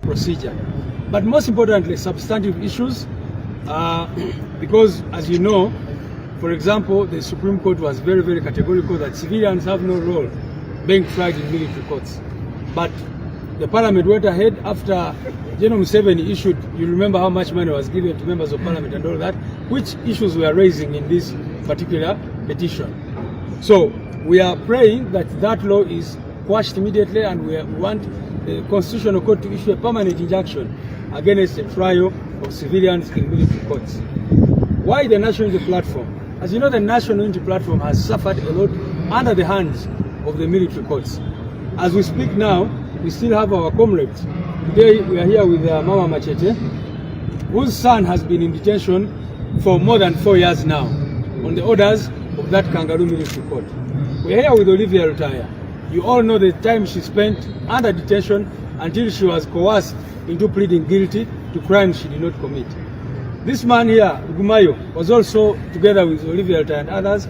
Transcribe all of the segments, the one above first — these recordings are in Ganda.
procedure. But most importantly, substantive issues, because as you know, for example, the Supreme Court was very, very categorical that civilians have no role being tried in military courts. But the Parliament went ahead after General Museveni issued, you remember how much money was given to members of Parliament and all that, which issues we are raising in this particular petition. So we are praying that that law is quashed immediately, and we want the Constitutional Court to issue a permanent injunction against the trial of civilians in military courts. Why the National Unity Platform? As you know, the National Unity Platform has suffered a lot under the hands of the military courts. As we speak now, we still have our comrades. Today we are here with Mama Machete, whose son has been in detention for more than 4 years now on the orders of that kangaroo military court. We are here with Olivia Rutaya. You all know the time she spent under detention until she was coerced into pleading guilty to crimes she did not commit. This man here, Gumayo, was also together with Olivia Rutaya and others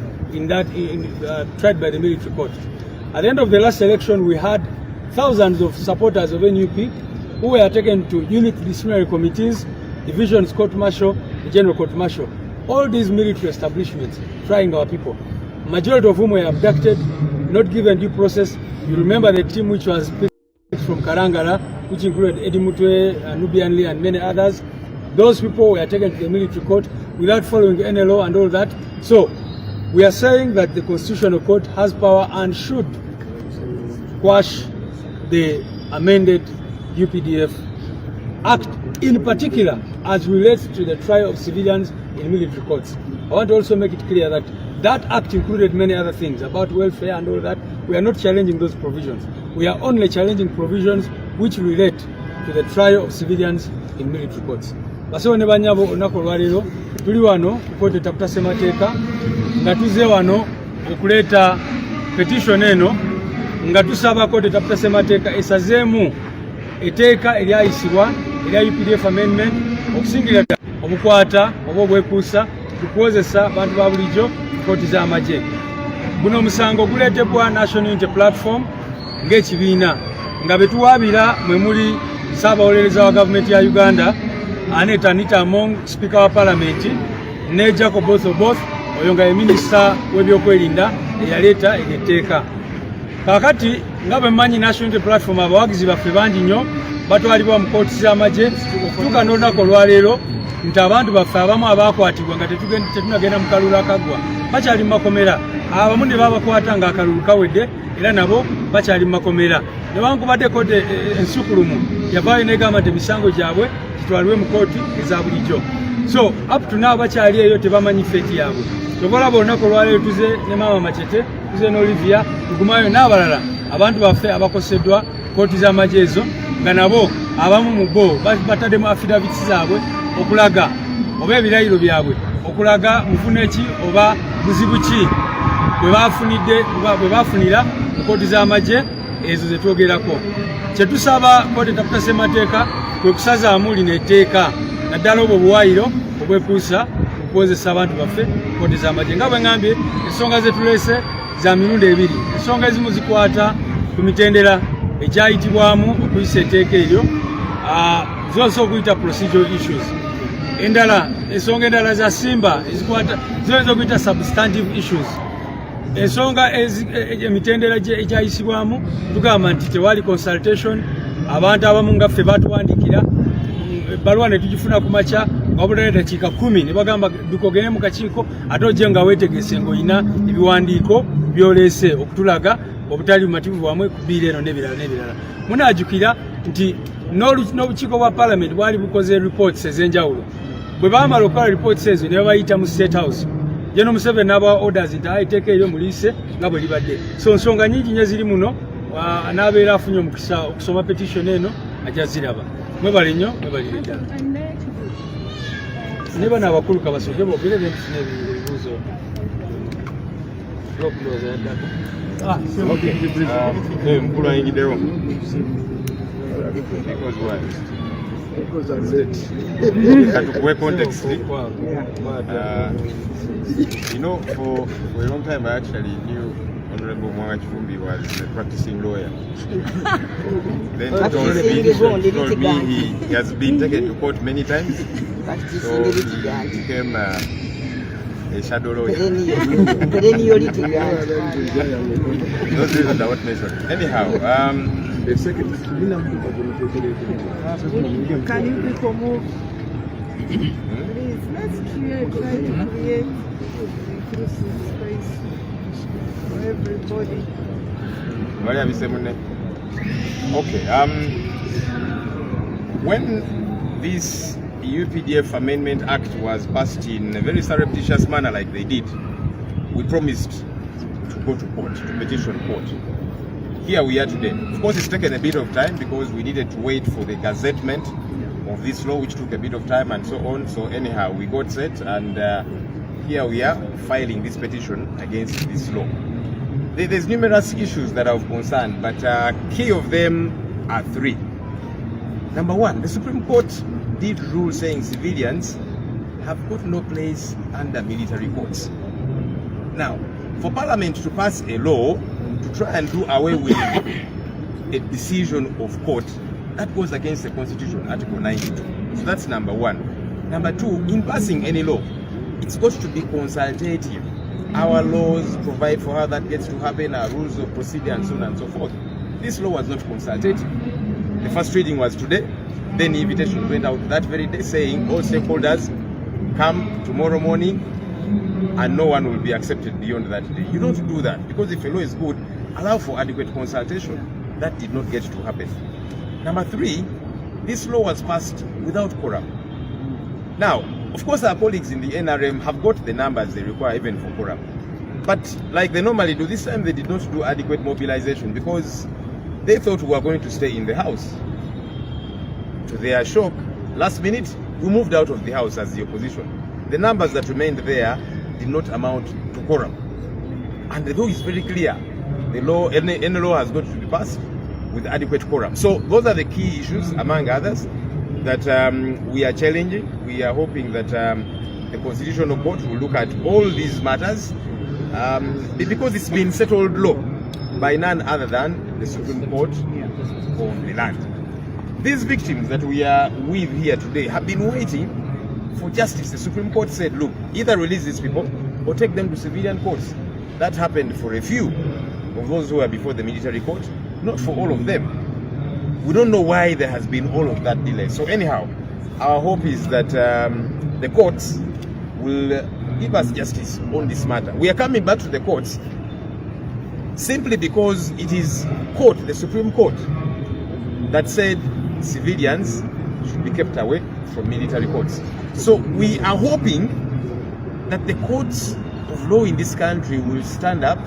tried by the military court. At the end of the last election, we had thousands of supporters of NUP who were taken to unit disciplinary committees, divisions court-martial, the general court-martial. All these military establishments trying our people, majority of whom were abducted, not given due process. You remember the team which was picked from Karangara, which included Eddie Mutundwe, Nubian Lee, and many others. Those people were taken to the military court without following any law and all that. So we are saying that the Constitutional Court has power and should quash the amended UPDF Act, in particular as relates to the trial of civilians in military courts. I want to also make it clear that that act included many other things about welfare and all that. We are not challenging those provisions. We are only challenging provisions which relate to the trial of civilians in military courts. Baso ne banyabo onako lwalero tuli wano kukote tafuta semateeka nga tuze wano okuleta petition eno nga tusaba kote tafuta semateeka esazeemu eteeka eryayisibwa erya UPDF amendment okusingira obukwata oba obwekuusa tukozesa bantu ba bulijjo kooti z'amagye. Guno omusango guleetebwa National Unity Platform ng'ekibiina nga betuwaabira mwe muli Ssaabawolereza wa gavumenti ya Uganda Anita Among, Speaker wa Parliament, ne Jacob Both oyo nga ye Minisita w'ebyokwerinda eyaleeta etteeka. Kakati nga bwe mmanyi National Unity Platform abawagizi baffe bangi nnyo batwalibwa mu kooti z'amagye okutuuka n'olunaku olwaleero nti abantu baffe abamu abaakwatibwa nga tetunagenda mu kalulu akaggwa bakyali mu makomera. Abamu ne babakwata nga akalulu kawedde era nabo bakyali mu makomera. Newankubadde kooti ensukulumu yavaayo n'egamba nti emisango gyabwe gitwalibwe mu kooti eza bulijjo. So up to now bakyali eyo tebamanyi feeti yaabwe. Tobalaba olunaku olwaleero tuze ne Mama Machete, tuze n'Olivia Gumayo n'abalala abantu baffe abakoseddwa kooti z'amagye ezo nga nabo abamu mu bo bataddemu affidavits zaabwe okulaga oba ebirayiro byabwe okulaga mufune ki oba buzibu ki bwe bafunira mu kooti z'amagye ezo ze twogerako. Kye tusaba kooti tafuta ssemateeka kwe kusazaamu lino etteeka naddala obwo obuwaayiro obwekuusa okukozesa abantu baffe kooti z'amagye. Nga bwe ngambye ensonga ze tuleese za mirundi ebiri. Ensonga ezimu zikwata ku mitendera ekyayitibwamu okuyisa etteeka eryo, zose okuyita procedural issues. Ensonga endala za simba ezikwata zoyinza okuyita substantive issues. Ensonga emitendera egyayisibwamu tugamba nti tewali consultation. Abantu abamu nga ffe batuwandikira ebbaluwa ne tugifuna ku makya wabula eddakiika 10 ne bagamba bikogere mu kakiiko ate ojje nga weetegese ng'olina ebiwandiiko byoleese okutulaga obutali bumativu bwamwe ku bbiira eno n'ebirala n'ebirala. Munaajukira nti n'obukiiko bwa Parliament bwali bukoze reports ez'enjawulo. Bwe baamala okukola reports ezo ne babayita mu State House. General Museveni n'abawa orders nti ayiteeka eryo muliise nga bwe libadde. So nsonga nyingi nnyo ziri muno, n'abeera afunye omukisa okusoma petition eno ajja ziraba. Mwebale nnyo, mwebalire ddala. Ne bano abakulu kabasoke boogere be ntufune ebibuuzo. Mkulu ayingiddewo. Katukuwe context. You know, for a long time I actually knew Honorable Muhangi was a practicing lawyer. Then he told me he has been taken to court many times, so he became a shadow lawyer. Those reasons are what mentioned. Anyhow, can you people move? Please, let's try to create inclusive space for everybody. Okay. When this UPDF Amendment Act was passed in a very surreptitious manner like they did, we promised to go to court, to petition court. Here we are today. Of course, it's taken a bit of time because we needed to wait for the gazettement of this law, which took a bit of time and so on. So anyhow, we got set, and here we are filing this petition against this law. There's numerous issues that are of concern, but key of them are three. Number one, the Supreme Court did rule saying civilians have got no place under military courts. Now, for Parliament to pass a law to try and do away with a decision of court, that goes against the Constitution, Article 92. So that's number one. Number two, in passing any law, it's got to be consultative. Our laws provide for how that gets to happen, our rules of procedure and so on and so forth. This law was not consultative. The first reading was today, then the invitation went out that very day saying all stakeholders come tomorrow morning and no one will be accepted beyond that day. You don't do that, because if a law is good, allow for adequate consultation. That did not get to happen. Number three, this law was passed without quorum. Now, of course, our colleagues in the NRM have got the numbers they require even for quorum. But like they normally do, this time they did not do adequate mobilization because they thought we were going to stay in the house. To their shock, last minute, we moved out of the house as the opposition. The numbers that remained there did not amount to quorum. And the law is very clear. The law, any law has got to be passed with adequate quorum. So those are the key issues, among others, that we are challenging. We are hoping that the Constitutional Court will look at all these matters because it's been settled law by none other than the Supreme Court of the land. These victims that we are with here today have been waiting for justice. The Supreme Court said, look, either release these people or take them to civilian courts. That happened for a few of those who are before the military court, not for all of them. We don't know why there has been all of that delay. So anyhow, our hope is that the courts will give us justice on this matter. We are coming back to the courts simply because it is court, the Supreme Court, that said civilians should be kept away from military courts. So we are hoping that the courts of law in this country will stand up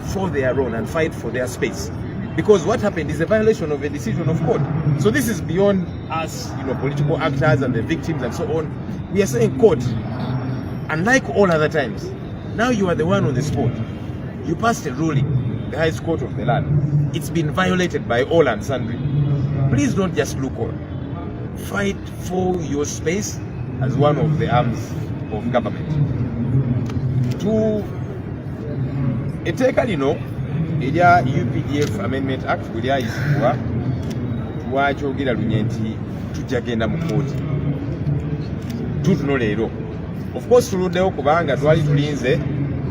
for their own and fight for their space. Because what happened is a violation of a decision of court. So this is beyond us, political actors and the victims and so on. We are saying court, unlike all other times, now you are the one on the spot. You passed a ruling, the highest court of the land. It's been violated by all and sundry. Please don't just look on. Fight for your space as one of the arms of government. To etteeka lino erya UPDF Amendment Act bwe lyayisibwa twakyogera lunye nti tujja genda mu kkooti tutuno leero. Of course tuluddewo kubanga twali tulinze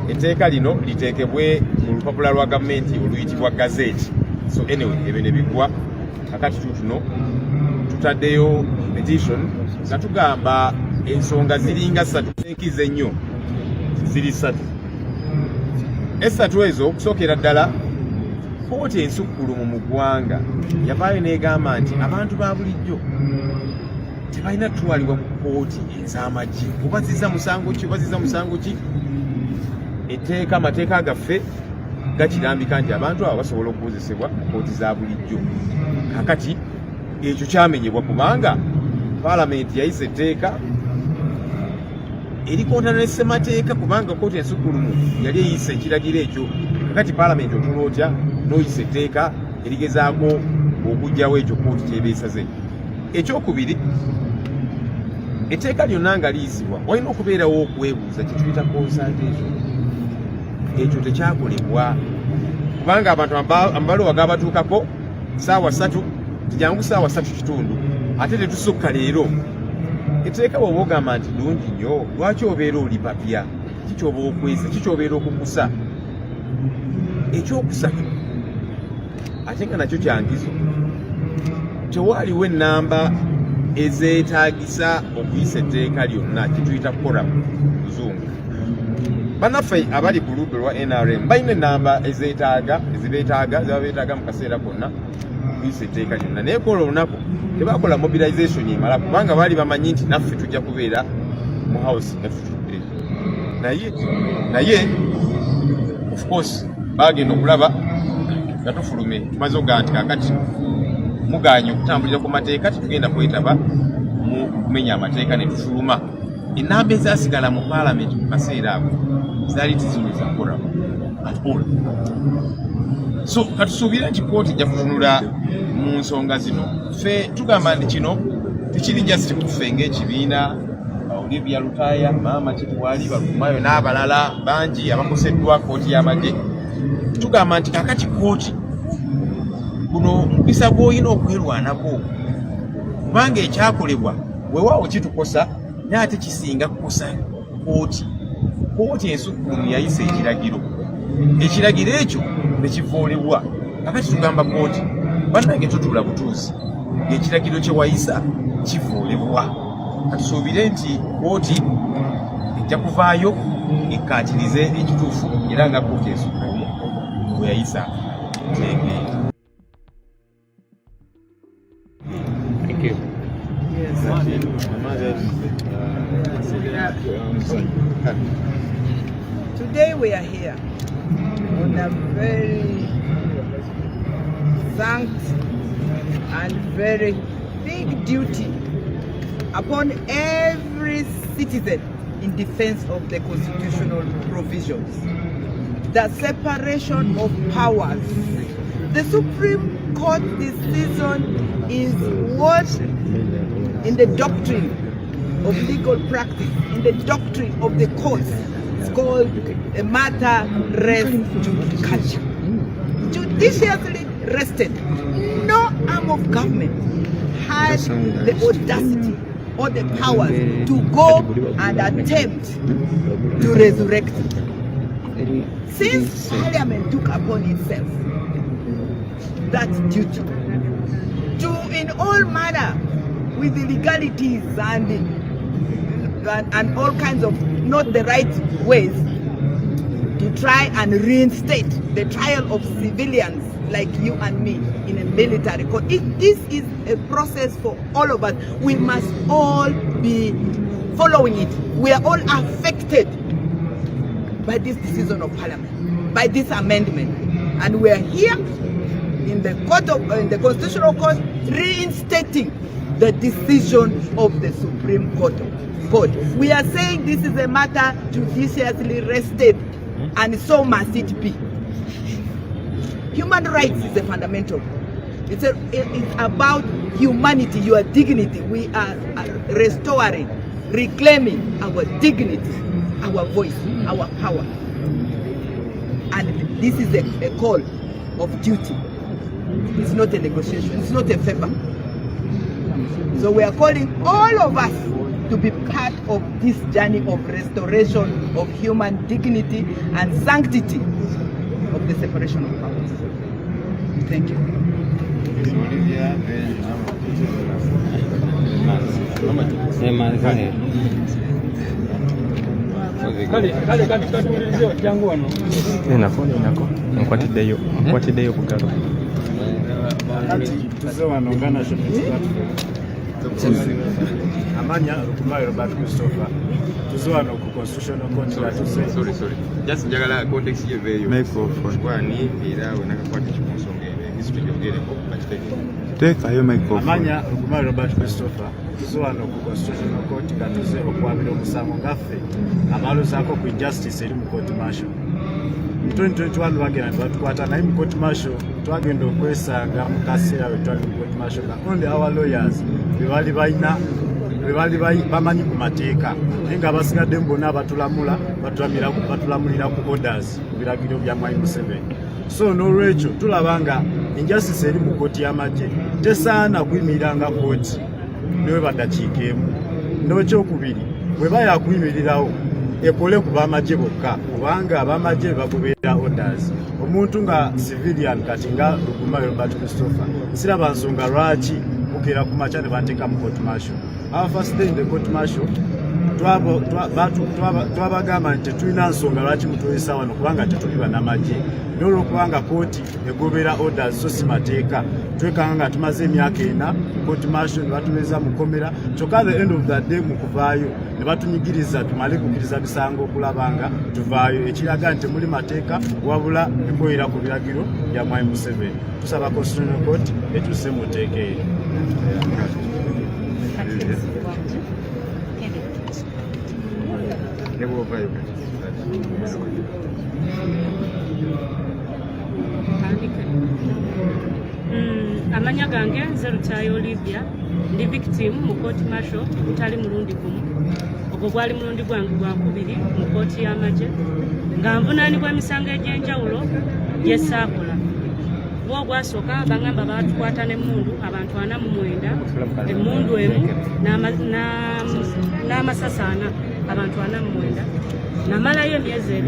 etteeka lino liteekebwe mu lupapula lwa gavumenti oluyitibwa gazeti. So anyway, ebyo ne biggwa kakati tutuno tutaddeyo petition nga tugamba ensonga ziringa 3 enkize nnyo ziri 3. Esatu ezo okusookera ddala kkooti ensukkulumu mu ggwanga yavaayo n'egamba nti abantu ba bulijjo tebalina tutwalibwa mu kkooti ez'amagye. Obaziza musango ki? Etteeka amateeka gaffe gakirambika nti abantu abo basobola okukozesebwa mu kkooti za bulijjo. Kakati ekyo kyamenyebwa kubanga Paalamenti yayisa etteeka erikontana ne ssemateeka kubanga kkooti ensukkulumu yali eyisa ekiragiro ekyo. Kakati Paalamenti otunula otya n'oyisa etteeka erigezaako okuggyawo ekyo kkooti kyeba esaze. Ekyokubiri, etteeka lyonna nga liyisibwa walina okubeerawo okwebuuza kye tuyita consultation. ekyo tekyakolebwa kubanga abantu ambalo wagabatuukako saawa 3 jangu saawa 3 kitundu ate tetusukka leero etteeka bw'oba ogamba nti ddungi nnyo lwaki obeera oli papya kikyoba okweza kikyobeera okukusa ekyokusatu ate nga nakyo kyangizo tewaaliwo ennamba ezeetaagisa okuyisa etteeka lyonna kituyita koramu luzungu bannaffe abali ku ludda lwa NRM balina ennamba ezibeetaaga mu kaseera konna okuyisa etteeka lyonna naye kola olunaku tebakola mobilization emala kubanga baali bamanyi nti naffe tujja kubeera mu house nefutudde naye of course bagenda okulaba nga tufulume tumaze okugaa nti kakati muganye okutambulira ku mateeka tetugenda kwetaba mu kumenya amateeka ne tufuluma ennamba ezasigala mu parliament mu kaseera ako zaali tiziyinza kukola at all so katusuubire nti kooti ejja kutunula mu nsonga zino ffe tugamba nti kino tekiri just kuffe ng'ekibiina Olivia Lutaya maama kitwali balumayo n'abalala bangi abakoseddwa kooti y'amagye tugamba nti kakati kooti guno mpisa gw'olina okwerwanako kubanga ekyakolebwa weewaawo kitukosa naye ate kisinga kukosa kooti ensukkulumu yayisa ekiragiro ekyo ne kivoolebwa kakati tugamba kooti bannange tutuula butuuzi ng'ekiragiro kye wayisa kivoolebwa katusuubire nti kooti ejja kuvaayo ekkaatirize ekituufu era nga kooti ensukkulumu bwe yayisa kyengeri. Thank you. Yes. Today we are here on a very thanked and very big duty upon every citizen in defense of the constitutional provisions. The separation of powers. The Supreme Court decision is what in the doctrine of legal practice, in the doctrine of the courts, it's called a matter res judicata. Judiciously rested. No arm of government had the audacity or the powers to go and attempt to resurrect it. Since Parliament took upon itself that duty to, in all manner, with the legalities and all kinds of not the right ways, to try and reinstate the trial of civilians like you and me in a military court. This is a process for all of us. We must all be following it. We are all affected by this decision of Parliament, by this amendment, and we are here in the court of in the Constitutional Court reinstating the decision of the Supreme Court. We are saying this is a matter judiciously rested, and so must it be. Human rights is a fundamental. It's about humanity, your dignity. We are restoring, reclaiming our dignity, our voice, our power. And this is a call of duty. It's not a negotiation. It's not a favor. So we are calling all of us to be part of this journey of restoration of human dignity and sanctity of the separation of powers. Thank you. Nkwatiddeyo bugalo tuze wano nga national amanya Rukumayo Robert Christopher tuze wano ku constitutional court nga tuze sorry just njagala context yeveyo microphone kwani era wenakakwata kimusonga ebisitu byogereko bakiteke tekayo microphone amanya Rukumayo Robert Christopher tuze wano ku constitutional court nga tuze okwabira omusango ngaffe abaloozaako ku injustice eri mu court martial 2021 bagenda batukwata naye mu court martial twagenda okwesanga mu kaseera we twali mu court martial nga only our lawyers be bali balina bali bamanyi ku mateeka nga abasigadde mbona batulamulira ku orders ku biragiro bya Mwai Museveni. So n'olwekyo tulaba nga injustice eri mu kkooti y'amagye tesaana kuyimiriranga kkooti newe baddakiika emu. N'ekyokubiri bweba yakuyimirirawo ekole ku b'amagye bokka kubanga ab'amagye bagoberera orders. Omuntu nga civilian kati nga Lugumayo Robert Christopher siraba nsonga lwaki bukera ku makya ne banteeka mu court martial. Our first day in the court martial twabagamba nti tetulina nsonga lwaki mutwesa wano kubanga tetuli bannamagye n'olwokubanga kooti egobera orders so si mateeka twekanga nga tumaze emyaka 4 court martial ne batuweza mu komera kyokka at the end of the day mu kuvaayo ne batunyigiriza tumale kukiriza bisango okulabanga tuvaayo ekiraga nti muli mateeka wabula emboyera ku biragiro bya Mwai Museveni. Tusaba Constitutional Court etuse mu teeka eyo. Amanya gange Nzerutayo Olivia ndi victim mu court martial utali mulundi gumu ogwo gwali mulundi gwange gwakubiri mu kooti y'amagye nga nvunaanibwa emisango egy'enjawulo gyesaakola. Gwo gwasooka bangamba baatukwata n'emmundu abantu 49 emmundu emu n'amasasi 4 abantu 49 namalayo emyezi 2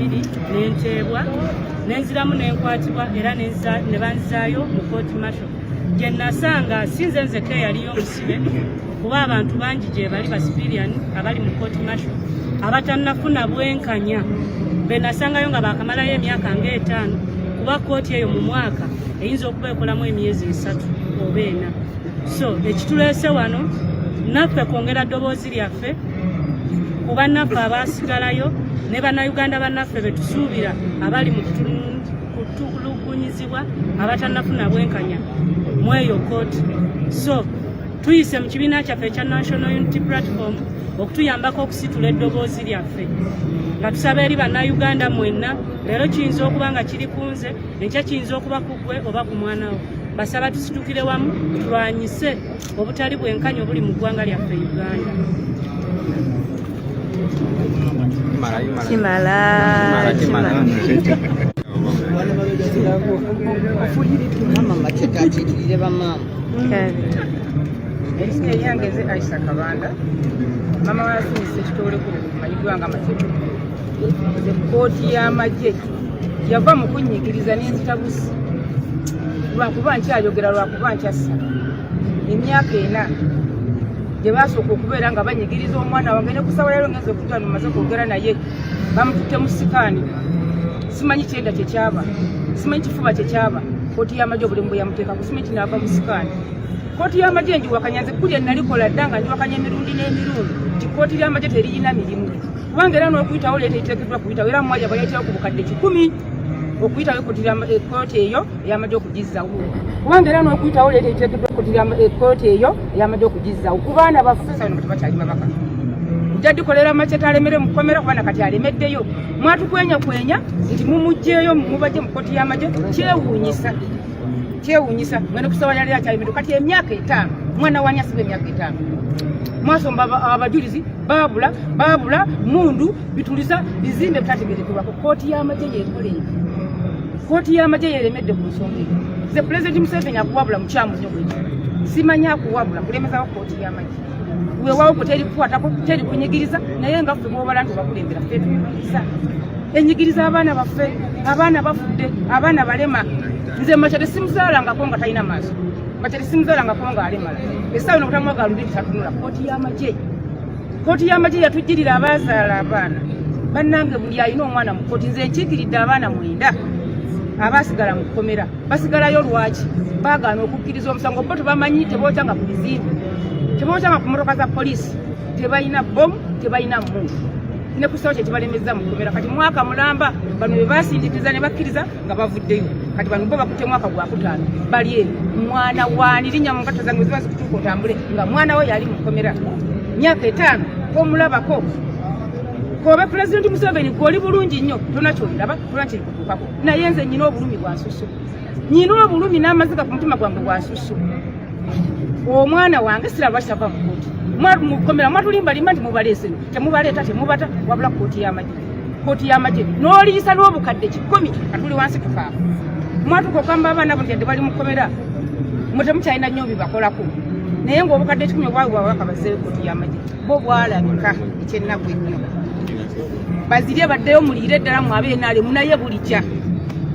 n'enteebwa n'enziramu n'enkwatibwa era ne banzizaayo mu court martial gye nasanga sinze nzekka yaliyo omusibe kuba abantu bangi gye bali ba civilian abali mu court martial abatannafuna bwenkanya be nasangayo nga bakamalayo emyaka nga 5 kuba kooti eyo mu mwaka eyinza okuba ekolamu emyezi 3 oba 4. So ekituleese wano naffe kwongera ddoboozi lyaffe ku bannaffe abaasigalayo ne bannayuganda bannaffe betusuubira abali mu kutulugunyizibwa abatannafuna bwenkanya mweyo kooti. So tuyise mu kibiina kyaffe ekya National Unity Platform okutuyambako okusitula eddoboozi lyaffe nga tusaba eri bannayuganda mwenna leero kiyinza okuba nga kiri kunze enkya kiyinza okuba ku ggwe oba ku mwana wo. Basaba tusitukire wamu tulwanyise obutali bwenkanya obuli mu ggwanga lyaffe Uganda. Egenze Aisha Kabanda mama wasinise kitole ku manyigwanga amateeka kooti y'amagye yava mu kunyigiriza n'enzitabusi lwakuba nkyayogera lwakuba nkyassa emyaka 4 gye basooka okubeera nga banyigiriza omwana wange ne kusaba leero ngenze okutwala mumaze kwogera naye bamututte mu sikaani simanyi kyenda kyekyaba simanyi kifuba kyekyaba kooti y'amagye obulimu bwe yamuteeka ku simanyi kinaava mu sikaani. Kooti y'amagye njiwakanyanze kulya nalikola ddanga njiwakanya emirundi n'emirundi ti kooti y'amagye teriyina mirimu kubanga era n'okuyitawo leeta iteekeddwa kuyitawo era mwaja baleetawo ku bukadde 10 okuyitawo kooti eyo ey'amagye okugizzawo kubanga era n'okuyitawo leeta iteekeddwa kooti eyo ey'amagye okugizzawo ku baana baffe sano kati bakyali mabaka njadikolera amaceta alemere mukomera kubana kati alemeddeyo mwatukwenya nti mumugjeeyo mubajje mu kooti y'amagye kyewuunyisa ngene kusaba yali akyalimedo kati emyaka 5 mwana wanya sibe emyaka 5 mwasomba abajulizi babula mundu bituliza bizimbe bitategerekebwa ku kooti y'amagye yekolera kooti y'amagye yeremedde ku nsonga eyo ze president Museveni akuwabula mukyamu nnyo bwekyo simanya akuwabula kulemeza wa kooti y'amagye weewawo kuteri kukwatako teri kunyigiriza naye nga ffe bwobala nti bakulembera ffe tunyigiriza enyigiriza abaana baffe abaana bafudde abaana balema nze machete simuzaalangako nga talina maaso machete simuzaalangako nga alemala essaawa nokutamwaga lubiri tatunula kooti y'amagye yatujjirira abazaala abaana bannange buli alina omwana mu kooti nze nkiikiridde abaana 9 abaasigala mu kkomera basigalayo lwaki baagaana okukkiriza omusango bo tebamanyi tebokyanga ku bizimbe tebokyanga ku motoka za poliisi tebalina bomu tebalina mundu ne kusaba kyekibalemeza mu kkomera kati mwaka mulamba bano be basindikiza ne bakkiriza nga bavuddeyo kati bano bo bakutte mwaka gwa 5 bali eri mwana waani linnya mu ngatto zange ziba zikutuuka otambule nga mwana we yali mu kkomera myaka 5 omulabako kobe President Museveni gwoli bulungi nnyo tonakyoliraba tonakirikutuukako naye nze nyina obulumi bwa nsusu nyina obulumi n'amaziga ku mutima gwange bwa nsusu omwana wange siraba kitava mu kooti mukomera mwatulimba limba nti mubalese temubaleeta temubata wabula kooti y'amagye n'oliyisa n'obukadde 10 atuli wansi tukaafa mwatuka okugamba abaana buli bali mukomera mutemukyalina nnyo bibakolako naye ng'obukadde 10 obwawe bwabaka bazeeyo kooti y'amagye bo bwalabika ekyennaku ennyo bazirye baddeyo muliire ddala mwabenaale munaye bulijja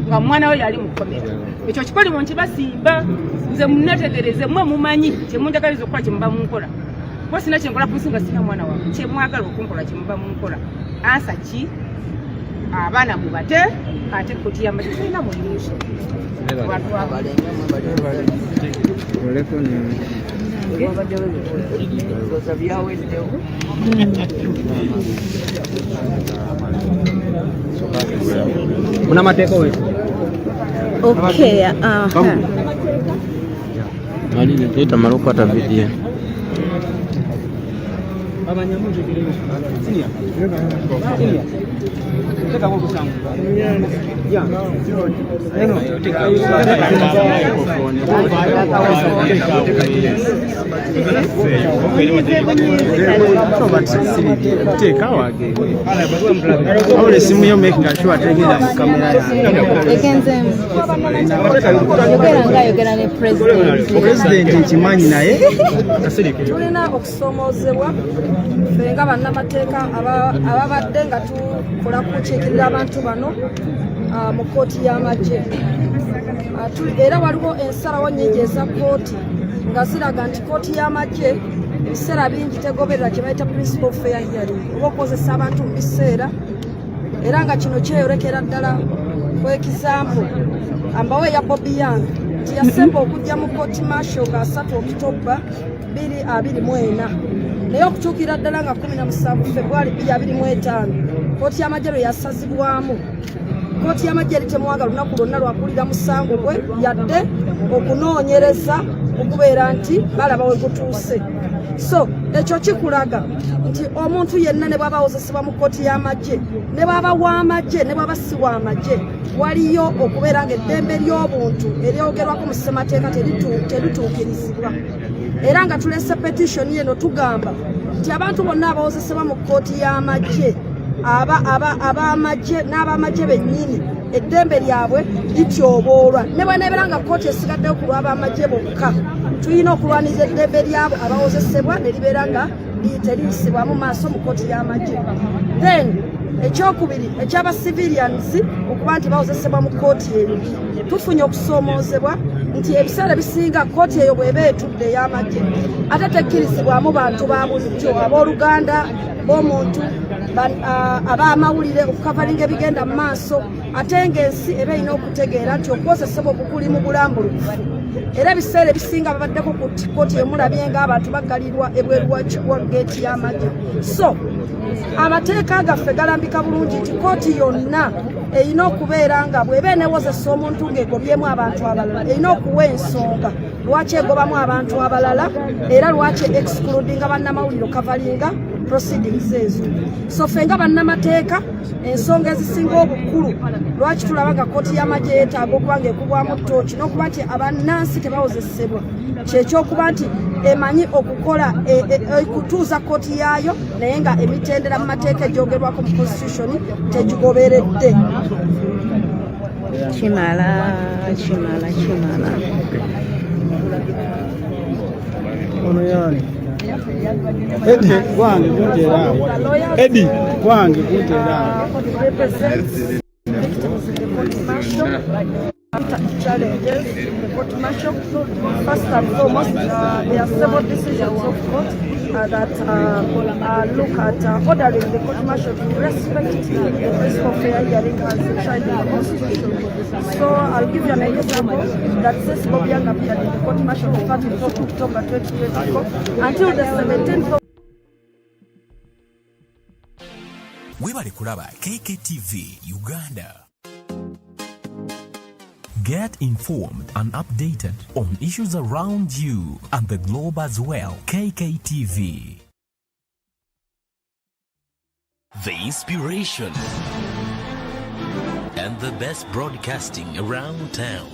nga mwana we yali mukomera ekyo kikolimo nkibasimba nze munnetegereze mwe mumanyi kyemunjagaliza okukola kyemuba munkola kuba sina kyenkola ku nsi nga sina mwana wawe kyemwagala okunkola kyemuba munkola ansa ki abaana mubate ate kooti y'amagye tulina mulimuso bantu Munamateeka we. Okay, Mali nita malukwata video. Egenze yogera ne president nkimanyi naye tulina okusomoozebwa ffe nga bannamateeka ababadde nga tukola kukiikirira abantu bano mu kooti y'amagye era waliwo ensalawo nnyingi eza kooti nga ziraga nti kooti y'amagye ebiseera bingi tegoberera kye bayita principal fair hearing oba okukozesa abantu mu biseera era nga kino kyeyolekera ddala kwekizampu ambawo eya Bobi nti yasemba okujja mu kooti martial nga 3 Okitoba 2024 naye okutuukira ddala nga 17 February 2025 kooti y'amagye lwe yasazibwamu kooti y'amagye eri temwagala lunaku lwonna lwakulira musango gwe yadde okunoonyereza okubeera nti balaba we gutuuse so ekyo kikulaga nti omuntu yenna ne bwaba awozesebwa mu kooti y'amagye ne bwaba w'amagye ne bwaba si w'amagye waliyo okubeera nga eddembe ly'obuntu eryogerwako mu ssemateeka terituukirizibwa era nga tulese petition yeno tugamba nti abantu bonna abawozesebwa mu kooti y'amagye ab'amagye n'ab'amagye bennyini eddembe lyabwe lityoboolwa ne bwenebeera nga kooti esigaddeyo ku lw'ab'amagye bokka tulina okulwaniriza eddembe lyabo abawozesebwa ne libeera nga teriyisibwa mu maaso mu kooti y'amagye then ekyokubiri ekyaba civilians okuba nti bawozesebwa mu kooti eyo tufunye okusoomoozebwa nti ebiseera bisinga kooti eyo bw'eba etudde ey'amagye ate tekkirizibwamu bantu ba bulijjo abooluganda b'omuntu ab'amawulire okukavalinga ebigenda mu maaso ate ng'ensi eba erina okutegeera nti okukozesebwa okukuli mu bulambulukufu era ebiseera ebisinga babaddeko ku kooti emulabye ng'abantu baggalirwa ebweru wa geeti y'amagye so amateeka gaffe galambika bulungi nti kooti yonna erina okubeera nga bw'eba enewozesa omuntu ng'egobyemu abantu abalala erina okuwa ensonga lwaki egobamu abantu abalala era lwaki excludinga bannamawulire okavalinga proceedings ezo so ffe nga bannamateeka ensonga ezisinga obukulu lwaki tulaba nga kooti y'amagye yeetaaga okuba ng'ekubwamu ttooki n'okuba nti abannansi tebawozesebwa kyekyokuba nti emanyi okukola kutuuza kooti yaayo naye nga emitendera mu mateeka egyogerwako mu constitution tegigoberedde kimala ono yani Edi wange kuteera Edi wange kuteera challenges the court martial. First and foremost, there are several decisions of court that look at ordering the court martial to respect the principle of fair hearing as enshrined in the Constitution. So I'll give you an example that says Bobi appeared in the court martial on 13th of October 2024 until the 17th of Webale kulaba KKTV Uganda. Get informed and updated on issues around you and the globe as well. KKTV. The inspiration and the best broadcasting around town.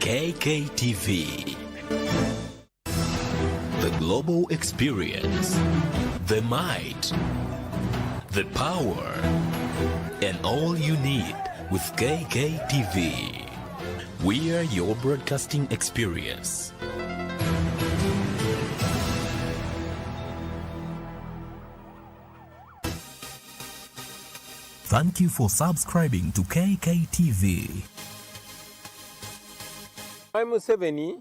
KKTV. The global experience, the might, the power, and all you need with KKTV. We are your broadcasting experience. Thank you for subscribing to KKTV. Museveni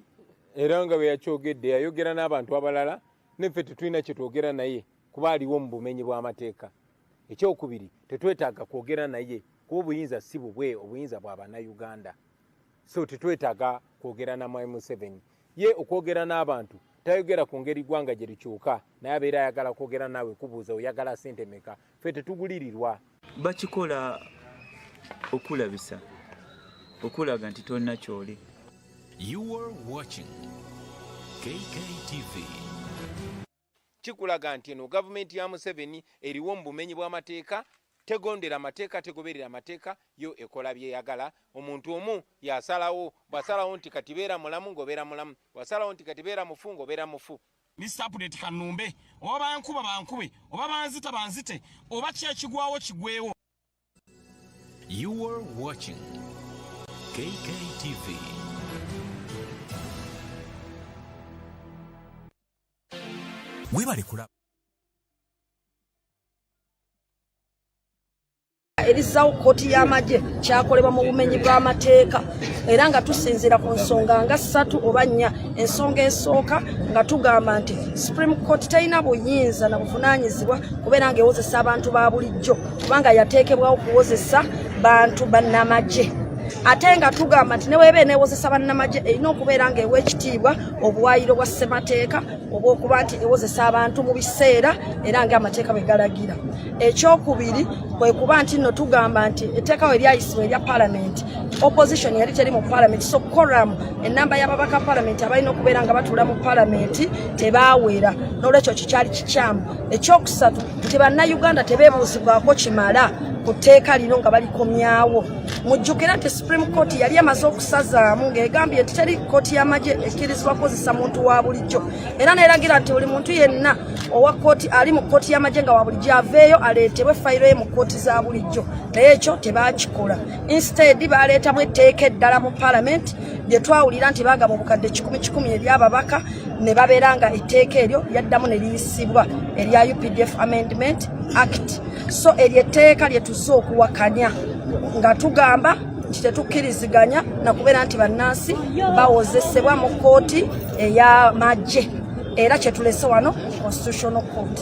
era nga bwe yakyogedde yayogera n'abantu abalala neffe tetulina kye twogera naye kuba aliwo mu bumenyi bw'amateeka. Ekyokubiri tetwetaaga kwogera naye kuba obuyinza si bubwe, obuyinza bwa bannayuganda. So tetwetaaga kwogera na Mwai Museveni. Ye okwogera n'abantu tayogera ku ngeri ggwanga gye likyuka naye abeera ayagala kwogera naawe kubuuza oyagala ssente meka. Ffe tetugulirirwa. Bakikola okulabisa okulaga nti tolina kyoli. You are watching KKTV. Kikulaga nti eno gavumenti ya Museveni eriwo mu bumenyi bw'amateeka, tegondera amateeka, tegoberera amateeka, yo ekola byeyagala. Omuntu omu yasalawo, bwasalawo nti kati beera mulamu ng'obeera mulamu, bwasalawo nti kati beera mufu ng'obeera mufu. Mr. Update Kanumbe, oba bankuba bankube, oba banzita banzite, oba kyekigwawo kigwewo. You are watching KKTV. Webale kulaba. Erisawo kkooti y'amagye kyakolebwa mu bumenyi bw'amateeka era nga tusinziira ku nsonga nga 3 oba 4. Ensonga esooka nga tugamba nti Supreme Court terina buyinza na buvunaanyizibwa kubeera ng'ewozesa abantu ba bulijjo kubanga yateekebwawo kuwozesa bantu bannamagye. Ate nga tugamba nti neweeba eneewozesa bannamagye erina okubeera ng'ewa ekitiibwa obuwaayiro bwa ssemateeka obw'okuba nti ewozesa abantu mu biseera era ng'amateeka bwe galagira. Ekyokubiri kwe kuba nti nno tugamba nti etteeka we lyayisibwa erya paalamenti, opposition yali teri mu paalamenti, so quorum ennamba y'ababaka paalamenti abalina okubeera nga batuula mu paalamenti tebaawera, n'olwekyo kikyali kikyamu. Ekyokusatu nti bannayuganda tebeebuuzibwako kimala ku tteeka lino nga balikomyawo. Mujjukira nti Supreme Court yali amaze okusazaamu ng'egambye nti teri kkooti y'amagye ekkirizibwa kukozesa muntu wa bulijjo era n'eragira nti buli muntu yenna owa kkooti ali mu kkooti y'amagye nga wa bulijjo aveeyo aleetebwe fayiro ye mu kkooti za bulijjo, naye ekyo tebaakikola. Instead baaleetamu etteeka eddala mu paalamenti lye twawulira nti baagaba obukadde 10,000 ery'ababaka ne babeera nga etteeka eryo lyaddamu ne liyisibwa erya Updf Amendment Act. So eryo etteeka lye tuzze okuwakanya nga tugamba nti tetukkiriziganya na kubeera nti bannansi bawozesebwa mu kkooti ey'amagye era kyetulese wano Constitutional Court.